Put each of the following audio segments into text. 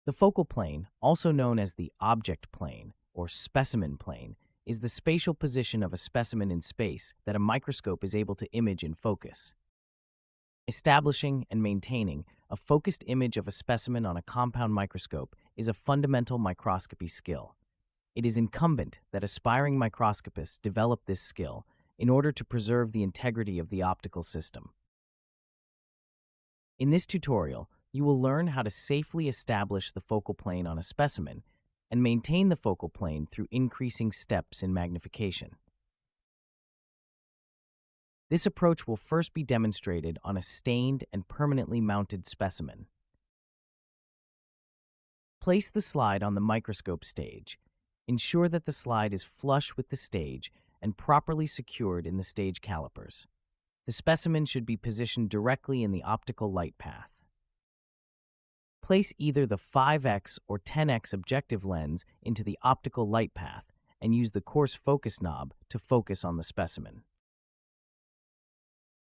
The focal plane, also known as the object plane or specimen plane, is the spatial position of a specimen in space that a microscope is able to image in focus. Establishing and maintaining a focused image of a specimen on a compound microscope is a fundamental microscopy skill. It is incumbent that aspiring microscopists develop this skill in order to preserve the integrity of the optical system. In this tutorial, you will learn how to safely establish the focal plane on a specimen and maintain the focal plane through increasing steps in magnification. This approach will first be demonstrated on a stained and permanently mounted specimen. Place the slide on the microscope stage. Ensure that the slide is flush with the stage and properly secured in the stage calipers. The specimen should be positioned directly in the optical light path. Place either the 5x or 10x objective lens into the optical light path and use the coarse focus knob to focus on the specimen.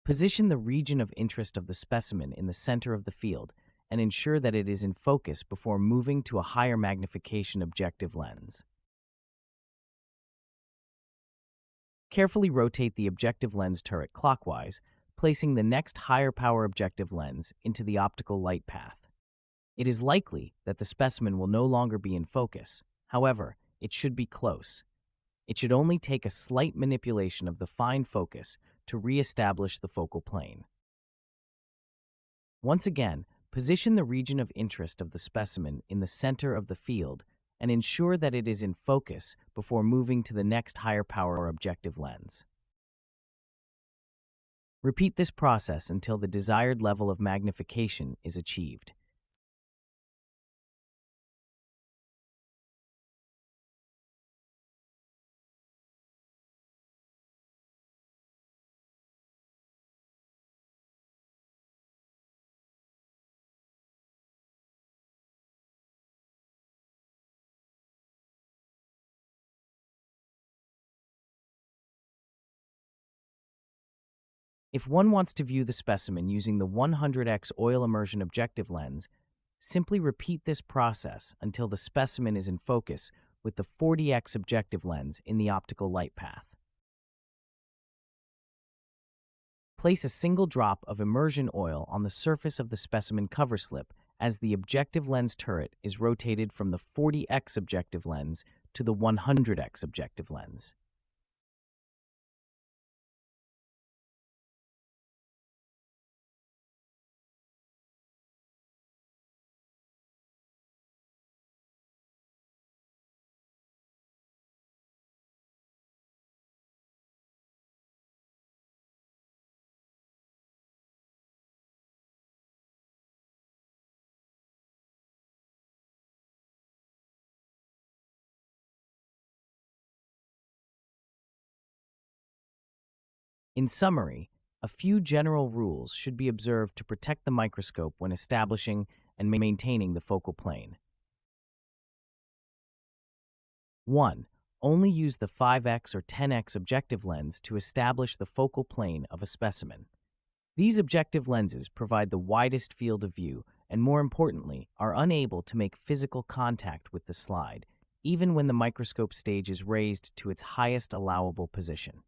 Position the region of interest of the specimen in the center of the field and ensure that it is in focus before moving to a higher magnification objective lens. Carefully rotate the objective lens turret clockwise, placing the next higher power objective lens into the optical light path. It is likely that the specimen will no longer be in focus. However, it should be close. It should only take a slight manipulation of the fine focus to re-establish the focal plane. Once again, position the region of interest of the specimen in the center of the field and ensure that it is in focus before moving to the next higher power objective lens. Repeat this process until the desired level of magnification is achieved. If one wants to view the specimen using the 100x oil immersion objective lens, simply repeat this process until the specimen is in focus with the 40x objective lens in the optical light path. Place a single drop of immersion oil on the surface of the specimen cover slip as the objective lens turret is rotated from the 40x objective lens to the 100x objective lens. In summary, a few general rules should be observed to protect the microscope when establishing and maintaining the focal plane. 1. Only use the 5x or 10x objective lens to establish the focal plane of a specimen. These objective lenses provide the widest field of view and, more importantly, are unable to make physical contact with the slide, even when the microscope stage is raised to its highest allowable position.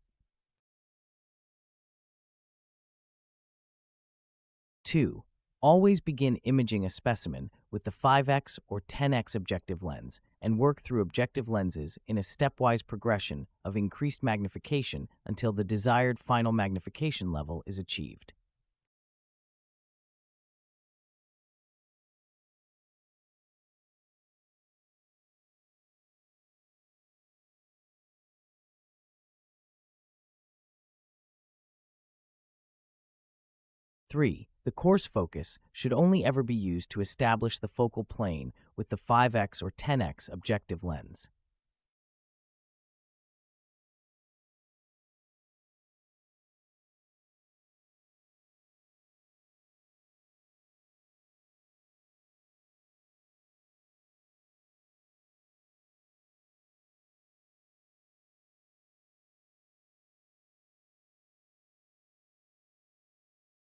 2. Always begin imaging a specimen with the 5x or 10x objective lens and work through objective lenses in a stepwise progression of increased magnification until the desired final magnification level is achieved. Three, the coarse focus should only ever be used to establish the focal plane with the 5x or 10x objective lens.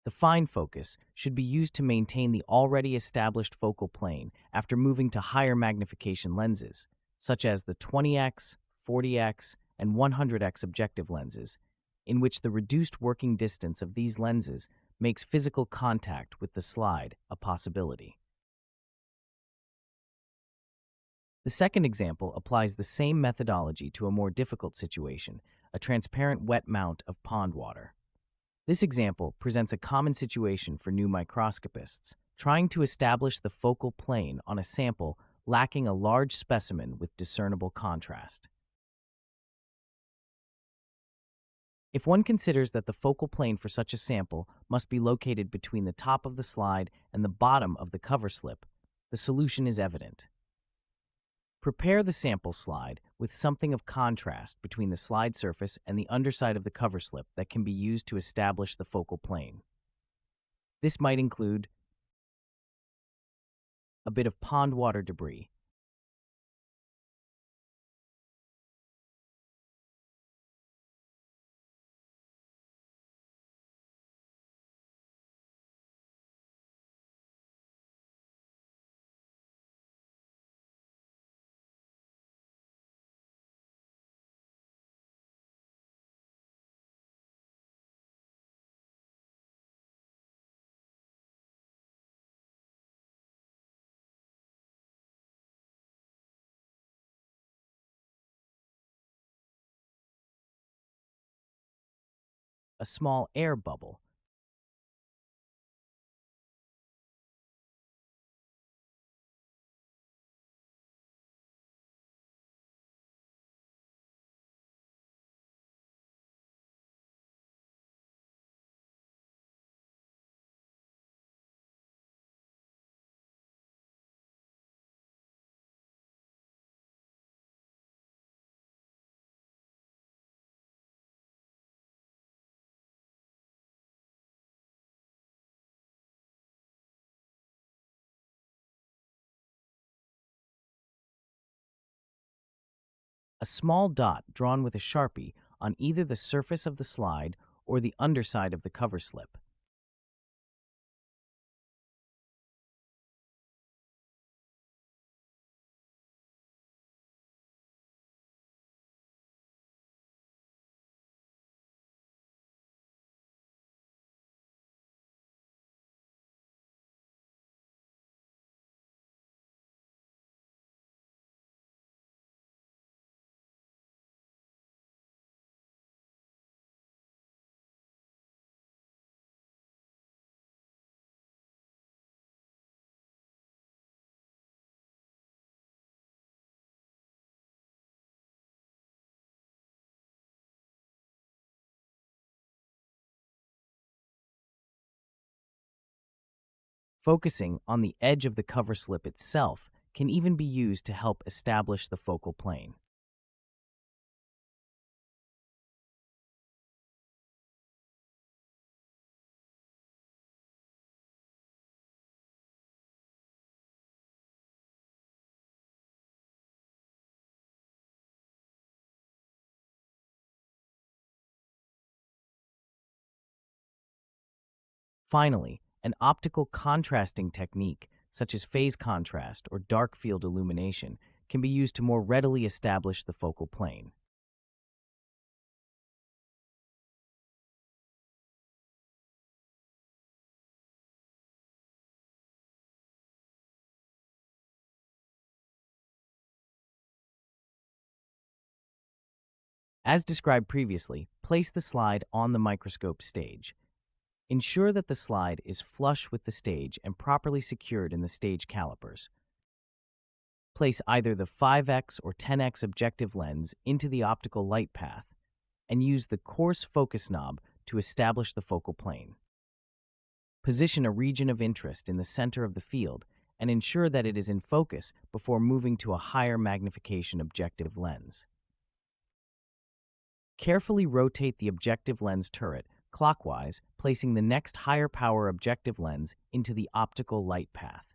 The fine focus should be used to maintain the already established focal plane after moving to higher magnification lenses, such as the 20x, 40x, and 100x objective lenses, in which the reduced working distance of these lenses makes physical contact with the slide a possibility. The second example applies the same methodology to a more difficult situation, a transparent wet mount of pond water. This example presents a common situation for new microscopists, trying to establish the focal plane on a sample lacking a large specimen with discernible contrast. If one considers that the focal plane for such a sample must be located between the top of the slide and the bottom of the cover slip, the solution is evident. Prepare the sample slide with something of contrast between the slide surface and the underside of the cover slip that can be used to establish the focal plane. This might include a bit of pond water debris, a small air bubble, a small dot drawn with a Sharpie on either the surface of the slide or the underside of the cover slip. Focusing on the edge of the cover slip itself can even be used to help establish the focal plane. Finally, an optical contrasting technique, such as phase contrast or dark field illumination, can be used to more readily establish the focal plane. As described previously, place the slide on the microscope stage. Ensure that the slide is flush with the stage and properly secured in the stage calipers. Place either the 5x or 10x objective lens into the optical light path and use the coarse focus knob to establish the focal plane. Position a region of interest in the center of the field and ensure that it is in focus before moving to a higher magnification objective lens. Carefully rotate the objective lens turret clockwise, placing the next higher power objective lens into the optical light path.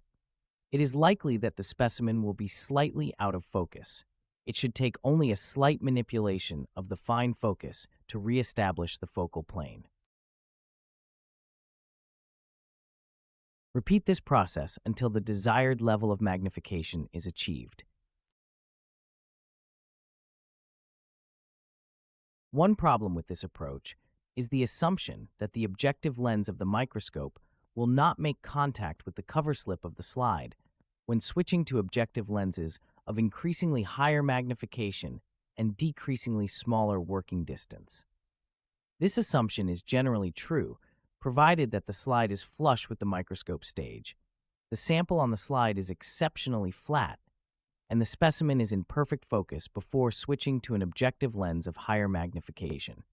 It is likely that the specimen will be slightly out of focus. It should take only a slight manipulation of the fine focus to reestablish the focal plane. Repeat this process until the desired level of magnification is achieved. One problem with this approach is the assumption that the objective lens of the microscope will not make contact with the cover slip of the slide when switching to objective lenses of increasingly higher magnification and decreasingly smaller working distance. This assumption is generally true, provided that the slide is flush with the microscope stage, the sample on the slide is exceptionally flat, and the specimen is in perfect focus before switching to an objective lens of higher magnification.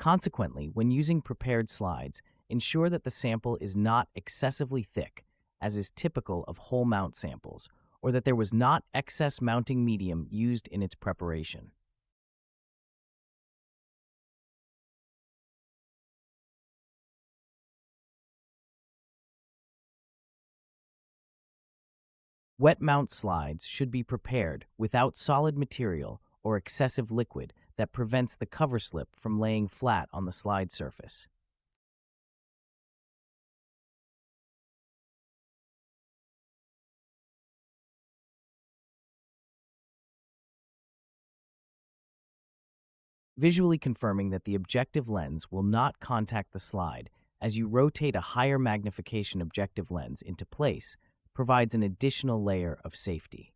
Consequently, when using prepared slides, ensure that the sample is not excessively thick, as is typical of whole mount samples, or that there was not excess mounting medium used in its preparation. Wet mount slides should be prepared without solid material or excessive liquid that prevents the cover slip from laying flat on the slide surface. Visually confirming that the objective lens will not contact the slide as you rotate a higher magnification objective lens into place provides an additional layer of safety.